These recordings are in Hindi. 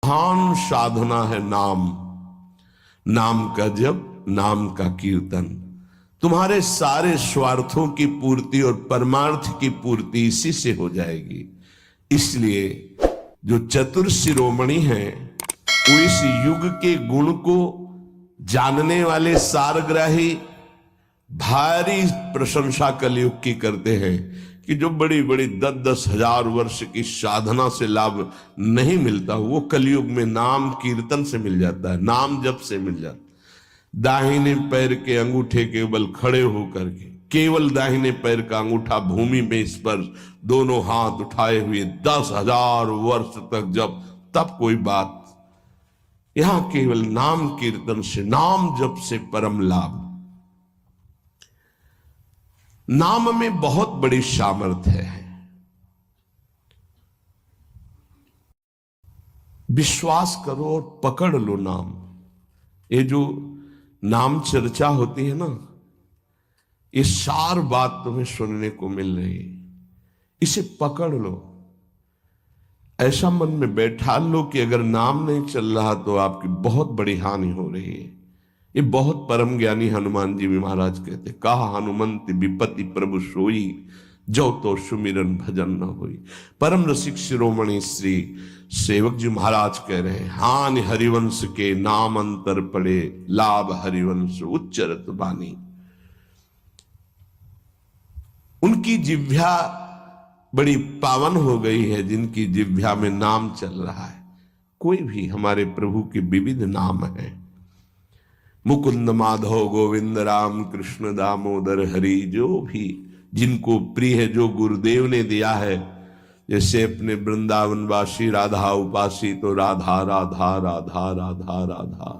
महान साधना है नाम, नाम का जप, नाम का कीर्तन। तुम्हारे सारे स्वार्थों की पूर्ति और परमार्थ की पूर्ति इसी से हो जाएगी। इसलिए जो चतुर शिरोमणि हैं वो इस युग के गुण को जानने वाले सारग्राही भारी प्रशंसा कलयुग की करते हैं कि जो बड़ी बड़ी 10-10 हजार वर्ष की साधना से लाभ नहीं मिलता वो कलयुग में नाम कीर्तन से मिल जाता है, नाम जप से मिल जाता है। दाहिने पैर के अंगूठे के बल खड़े होकर के केवल दाहिने पैर का अंगूठा भूमि में स्पर्श, दोनों हाथ उठाए हुए 10,000 वर्ष तक जब, तब कोई बात। यहां केवल नाम कीर्तन से, नाम जप से परम लाभ। नाम में बहुत बड़ी सामर्थ्य है। विश्वास करो और पकड़ लो नाम। ये जो नाम चर्चा होती है ना, ये सार बात तुम्हें सुनने को मिल रही है, इसे पकड़ लो। ऐसा मन में बैठा लो कि अगर नाम नहीं चल रहा तो आपकी बहुत बड़ी हानि हो रही है। ये बहुत परम ज्ञानी हनुमान जी भी महाराज कहते, कहा हनुमंत विपत्ति प्रभु सोई, जो तो सुमिरन भजन न होई। परम रसिक शिरोमणि श्री सेवक जी महाराज कह रहे हैं, हानि हरिवंश के नाम अंतर पड़े, लाभ हरिवंश उच्चरत बानी। उनकी जिह्वा बड़ी पावन हो गई है जिनकी जिह्वा में नाम चल रहा है। कोई भी, हमारे प्रभु के विविध नाम हैं, मुकुंद माधव गोविंद राम कृष्ण दामोदर हरि, जो भी जिनको प्रिय है, जो गुरुदेव ने दिया है। जैसे अपने वृंदावनवासी राधा उपासी तो राधा राधा राधा राधा राधा,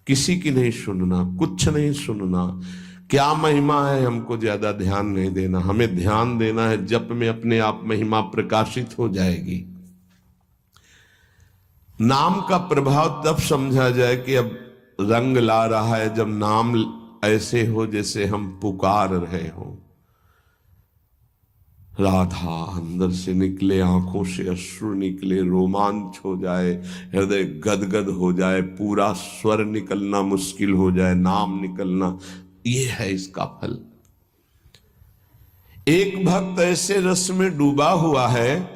किसी की नहीं सुनना, कुछ नहीं सुनना। क्या महिमा है हमको ज्यादा ध्यान नहीं देना, हमें ध्यान देना है जप में अपने आप महिमा प्रकाशित हो जाएगी। नाम का प्रभाव तब समझा जाए कि अब रंग ला रहा है जब नाम ऐसे हो जैसे हम पुकार रहे हो। राधा अंदर से निकले, आंखों से अश्रु निकले, रोमांच हो जाए, हृदय गदगद हो जाए, पूरा स्वर निकलना मुश्किल हो जाए, नाम निकलना, ये है इसका फल। एक भक्त ऐसे रस में डूबा हुआ है,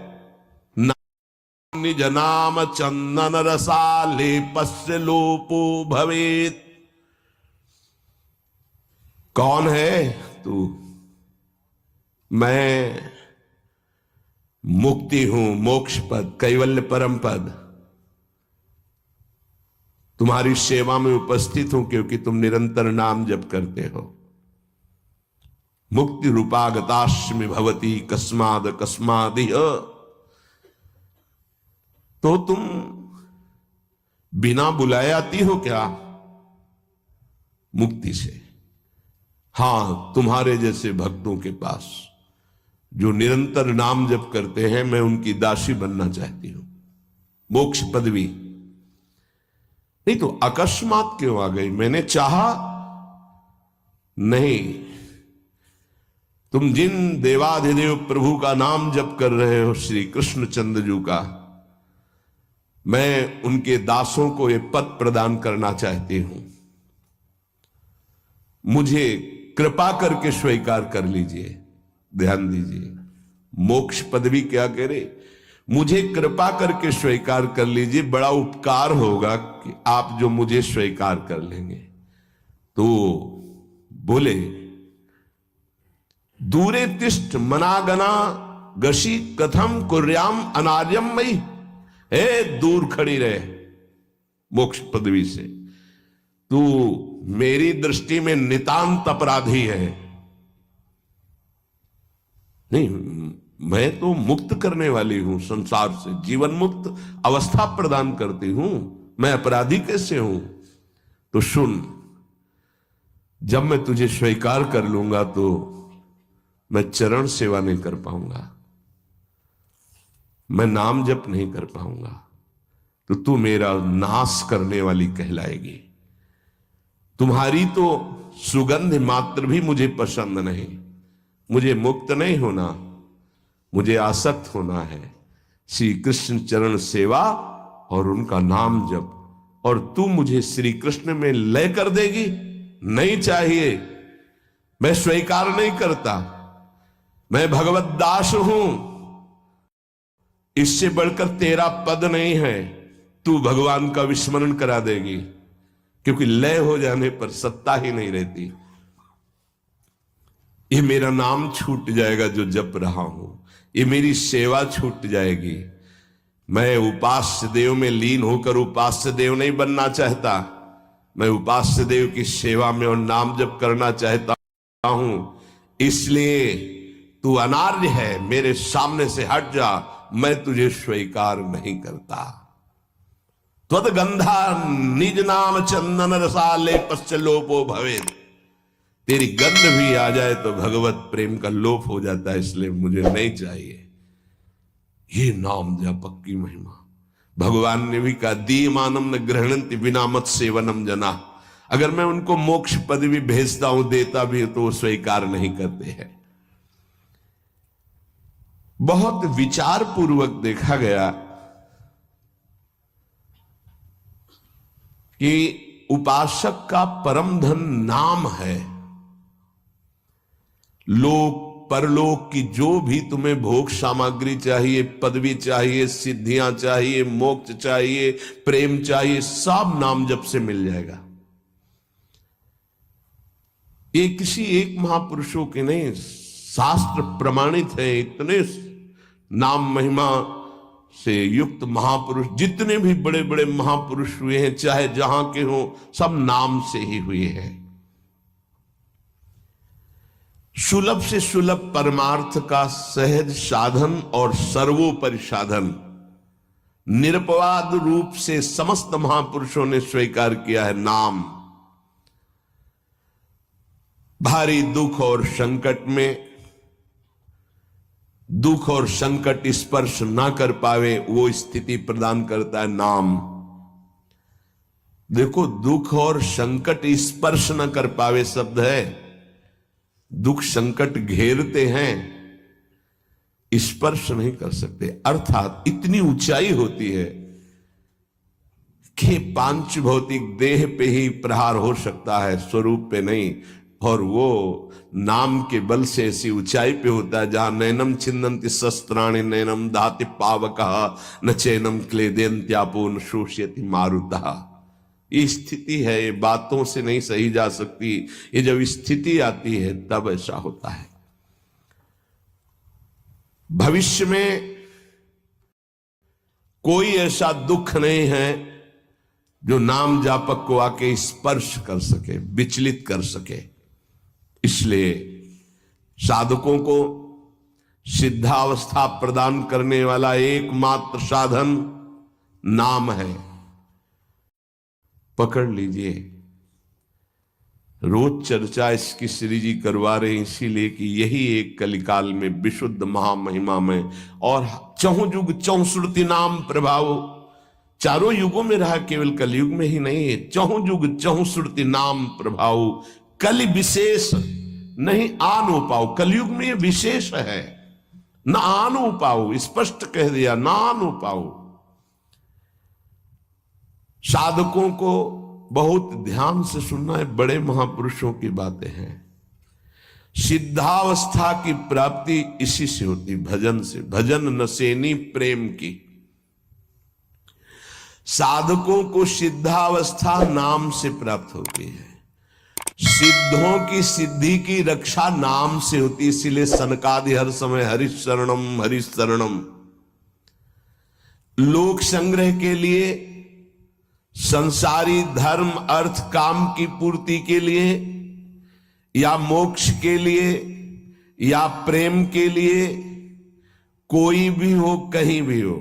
निज नाम चंदन रसाले पस्य लोपो भवेत। कौन है तू? मैं मुक्ति हूं, मोक्ष पद, कैवल्य परम पद। तुम्हारी सेवा में उपस्थित हूं क्योंकि तुम निरंतर नाम जप करते हो। मुक्ति रूपागताश्मि भवती कस्माद कस्मादिह। तो तुम बिना बुलाए आती हो क्या मुक्ति से? हां, तुम्हारे जैसे भक्तों के पास जो निरंतर नाम जप करते हैं, मैं उनकी दासी बनना चाहती हूं, मोक्ष पदवी। नहीं तो अकस्मात क्यों आ गई? मैंने चाहा नहीं। तुम जिन देवाधिदेव प्रभु का नाम जप कर रहे हो, श्री कृष्ण चंद्र जी का, मैं उनके दासों को यह पद प्रदान करना चाहती हूं। मुझे कृपा करके स्वीकार कर लीजिए। ध्यान दीजिए, मोक्ष पदवी क्या कह रहे? मुझे कृपा करके स्वीकार कर लीजिए, बड़ा उपकार होगा कि आप जो मुझे स्वीकार कर लेंगे। तो बोले, दूरे तिष्ठ मनागना गशी कथम कुर्याम अनार्यम मई। हे, दूर खड़ी रहे मोक्ष पदवी से, तू मेरी दृष्टि में नितांत अपराधी है। नहीं, मैं तो मुक्त करने वाली हूं, संसार से जीवन मुक्त अवस्था प्रदान करती हूं, मैं अपराधी कैसे हूं? तो सुन, जब मैं तुझे स्वीकार कर लूंगा तो मैं चरण सेवा नहीं कर पाऊंगा, मैं नाम जप नहीं कर पाऊंगा, तो तू मेरा नाश करने वाली कहलाएगी। तुम्हारी तो सुगंध मात्र भी मुझे पसंद नहीं। मुझे मुक्त नहीं होना, मुझे आसक्त होना है। श्री कृष्ण चरण सेवा और उनका नाम जप, और तू मुझे श्री कृष्ण में लय कर देगी? नहीं चाहिए, मैं स्वीकार नहीं करता। मैं भगवत दास हूं, इससे बढ़कर तेरा पद नहीं है। तू भगवान का विस्मरण करा देगी, क्योंकि लय हो जाने पर सत्ता ही नहीं रहती। ये मेरा नाम छूट जाएगा जो जप रहा हूं, ये मेरी सेवा छूट जाएगी। मैं उपास्य देव में लीन होकर उपास्य देव नहीं बनना चाहता, मैं उपास्य देव की सेवा में और नाम जप करना चाहता हूं। इसलिए तू अनार्य है, मेरे सामने से हट जा, मैं तुझे स्वीकार नहीं करता। त्वद्गंधा निज नाम चंदन रसाले पश्चलोपो भवेत्। तेरी गंध भी आ जाए तो भगवत प्रेम का लोप हो जाता है, इसलिए मुझे नहीं चाहिए। ये नाम जपक की महिमा। भगवान ने भी कहा, दीयमानम न गृह्णन्ति विना मत सेवनम जना। अगर मैं उनको मोक्ष पदवी भेजता हूं, देता भी तो वो स्वीकार नहीं करते हैं। बहुत विचार पूर्वक देखा गया कि उपासक का परम धन नाम है। लोक परलोक की जो भी तुम्हें भोग सामग्री चाहिए, पदवी चाहिए, सिद्धियां चाहिए, मोक्ष चाहिए, प्रेम चाहिए, सब नाम जप से मिल जाएगा। ये किसी एक महापुरुषों के नहीं, शास्त्र प्रमाणित है। इतने नाम महिमा से युक्त महापुरुष, जितने भी बड़े बड़े महापुरुष हुए हैं, चाहे जहां के हो, सब नाम से ही हुए हैं। सुलभ से सुलभ परमार्थ का सहज साधन और सर्वोपरि साधन निरपवाद रूप से समस्त महापुरुषों ने स्वीकार किया है नाम। भारी दुख और संकट में, दुख और संकट स्पर्श ना कर पावे, वो स्थिति प्रदान करता है नाम। देखो, दुख और संकट स्पर्श न कर पावे शब्द है। दुख संकट घेरते हैं, स्पर्श नहीं कर सकते। अर्थात इतनी ऊंचाई होती है कि पांच भौतिक देह पे ही प्रहार हो सकता है, स्वरूप पे नहीं। और वो नाम के बल से ऐसी ऊंचाई पे होता है जहां नैनम छिन्नन्ति शस्त्राणि नैनम दाति पावकः न चैनम क्लेदयन्त्यापो न शोष्यति मारुतः। ये स्थिति है, ये बातों से नहीं सही जा सकती। ये जब स्थिति आती है तब ऐसा होता है। भविष्य में कोई ऐसा दुख नहीं है जो नाम जापक को आके स्पर्श कर सके, विचलित कर सके। इसलिए साधकों को सिद्धावस्था प्रदान करने वाला एकमात्र साधन नाम है। पकड़ लीजिए। रोज चर्चा इसकी श्री जी करवा रहे हैं, इसीलिए कि यही एक कलिकाल में विशुद्ध महामहिमा में और चहुं युग चौसुरति नाम प्रभाव, चारों युगों में रहा, केवल कलयुग में ही नहीं है। चहुं युग चहुसुरति नाम प्रभाव, कलि विशेष नहीं आनो पाओ। कलयुग में ये विशेष है, न आनो पाओ, स्पष्ट कह दिया, ना आनो पाओ। साधकों को बहुत ध्यान से सुनना है, बड़े महापुरुषों की बातें हैं। सिद्धावस्था की प्राप्ति इसी से होती, भजन से। भजन नसेनी प्रेम की। साधकों को सिद्धावस्था नाम से प्राप्त होती है। सिद्धों की सिद्धि की रक्षा नाम से होती, इसीलिए सनकादि हर समय हरिश शरणम हरिश शरणम। लोक संग्रह के लिए, संसारी धर्म अर्थ काम की पूर्ति के लिए, या मोक्ष के लिए, या प्रेम के लिए, कोई भी हो, कहीं भी हो,